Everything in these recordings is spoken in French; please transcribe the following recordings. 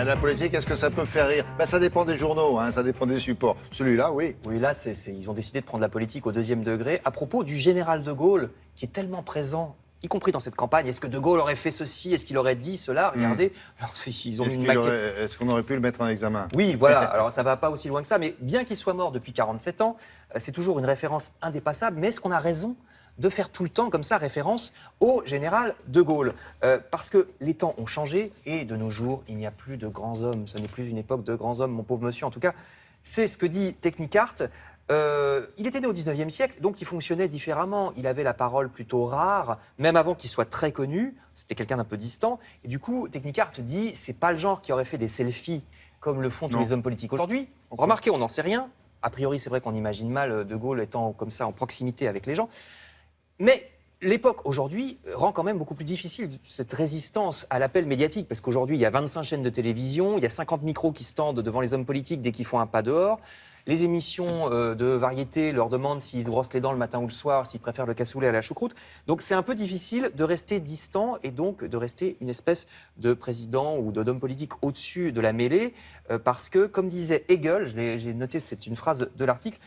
La politique, est-ce que ça peut faire rire? Ça dépend des journaux, hein, ça dépend des supports. Celui-là, oui. Oui, là, ils ont décidé de prendre la politique au deuxième degré. À propos du général de Gaulle, qui est tellement présent, y compris dans cette campagne, est-ce que de Gaulle aurait fait ceci? Est-ce qu'il aurait dit cela? Regardez, alors, ils ont mis une maquette. Est-ce qu'on aurait pu le mettre en examen? Oui, voilà. Alors, ça ne va pas aussi loin que ça, mais bien qu'il soit mort depuis 47 ans, c'est toujours une référence indépassable. Mais est-ce qu'on a raison de faire tout le temps comme ça référence au général de Gaulle? Parce que les temps ont changé et de nos jours, il n'y a plus de grands hommes. Ce n'est plus une époque de grands hommes, mon pauvre monsieur. En tout cas, c'est ce que dit Technicart. Il était né au 19e siècle, donc il fonctionnait différemment. Il avait la parole plutôt rare, même avant qu'il soit très connu. C'était quelqu'un d'un peu distant. Et du coup, Technicart dit, c'est pas le genre qui aurait fait des selfies comme le font tous les hommes politiques aujourd'hui. Remarquez, on n'en sait rien. A priori, c'est vrai qu'on imagine mal De Gaulle étant comme ça en proximité avec les gens. Mais l'époque aujourd'hui rend quand même beaucoup plus difficile cette résistance à l'appel médiatique, parce qu'aujourd'hui, il y a 25 chaînes de télévision, il y a 50 micros qui se tendent devant les hommes politiques dès qu'ils font un pas dehors. Les émissions de variété leur demandent s'ils se brossent les dents le matin ou le soir, s'ils préfèrent le cassoulet à la choucroute. Donc c'est un peu difficile de rester distant et donc de rester une espèce de président ou d'homme politique au-dessus de la mêlée, parce que, comme disait Hegel, j'ai noté, c'est une phrase de l'article,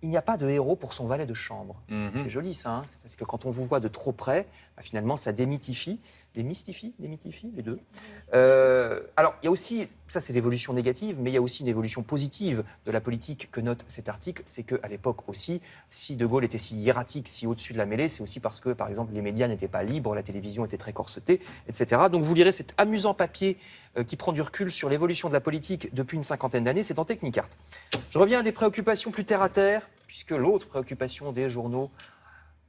il n'y a pas de héros pour son valet de chambre. C'est joli ça, hein, c'est parce que quand on vous voit de trop près, finalement ça démystifie, les deux. Alors il y a aussi, ça c'est l'évolution négative, mais il y a aussi une évolution positive de la politique que note cet article, c'est qu'à l'époque aussi, si De Gaulle était si hiératique, si au-dessus de la mêlée, c'est aussi parce que par exemple les médias n'étaient pas libres, la télévision était très corsetée, etc. Donc vous lirez cet amusant papier qui prend du recul sur l'évolution de la politique depuis une cinquantaine d'années, c'est dans Technicart. Je reviens à des préoccupations plus terre à terre, puisque l'autre préoccupation des journaux,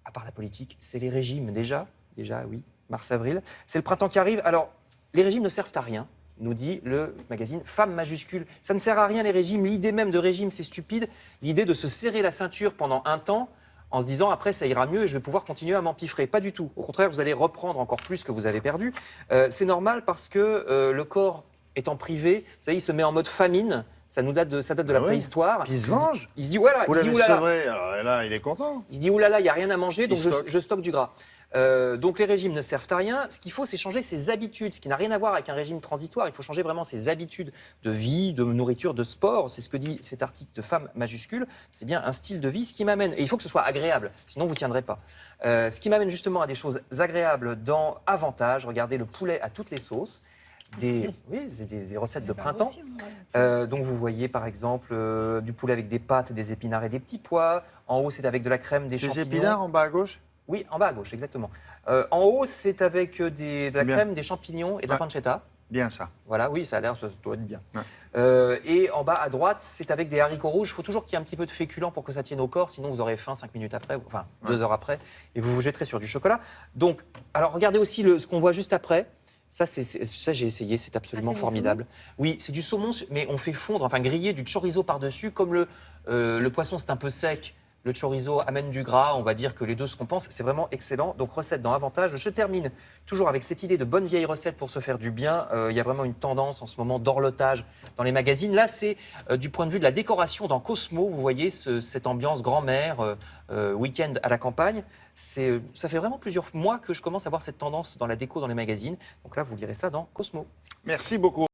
à part la politique, c'est les régimes déjà, oui, mars-avril. C'est le printemps qui arrive. Alors, les régimes ne servent à rien, nous dit le magazine Femmes majuscules. Ça ne sert à rien les régimes. L'idée même de régime, c'est stupide. L'idée de se serrer la ceinture pendant un temps en se disant après ça ira mieux et je vais pouvoir continuer à m'empiffrer. Pas du tout. Au contraire, vous allez reprendre encore plus que vous avez perdu. C'est normal parce que le corps étant privé, vous savez, il se met en mode famine. Ça date de la préhistoire. Il se venge. Il se dit voilà, Vous l'avez sevré, alors là, il est content. Il se dit oulala, il n'y a rien à manger, donc je stocke du gras. Donc les régimes ne servent à rien. Ce qu'il faut, c'est changer ses habitudes, ce qui n'a rien à voir avec un régime transitoire. Il faut changer vraiment ses habitudes de vie, de nourriture, de sport. C'est ce que dit cet article de Femmes majuscules. C'est bien un style de vie, ce qui m'amène. Et il faut que ce soit agréable, sinon vous ne tiendrez pas. Ce qui m'amène justement à des choses agréables dans Avantage. Regardez le poulet à toutes les sauces. Oui, c'est des recettes de printemps. Donc vous voyez par exemple du poulet avec des pâtes, des épinards et des petits pois. En haut, c'est avec de la crème, des champignons. Des épinards en bas à gauche? Oui, en bas à gauche, exactement. En haut, c'est avec de la crème, des champignons et de la pancetta. Bien ça. Voilà, oui, ça a l'air, ça doit être bien. Ouais. Et en bas à droite, c'est avec des haricots rouges. Il faut toujours qu'il y ait un petit peu de féculent pour que ça tienne au corps, sinon vous aurez faim 5 minutes après, enfin 2 heures après, et vous vous jetterez sur du chocolat. Donc, alors regardez aussi ce qu'on voit juste après. Ça, j'ai essayé, c'est absolument formidable. Oui, c'est du saumon, mais on fait fondre, enfin griller du chorizo par-dessus. Comme le poisson, c'est un peu sec, le chorizo amène du gras, on va dire que les deux se compensent. C'est vraiment excellent. Donc, recette dans Avantage. Je termine toujours avec cette idée de bonne vieille recette pour se faire du bien. Il y a vraiment une tendance en ce moment d'horlotage dans les magazines. Là, c'est du point de vue de la décoration dans Cosmo. Vous voyez cette ambiance grand-mère, week-end à la campagne. Ça fait vraiment plusieurs mois que je commence à voir cette tendance dans la déco dans les magazines. Donc là, vous lirez ça dans Cosmo. Merci beaucoup.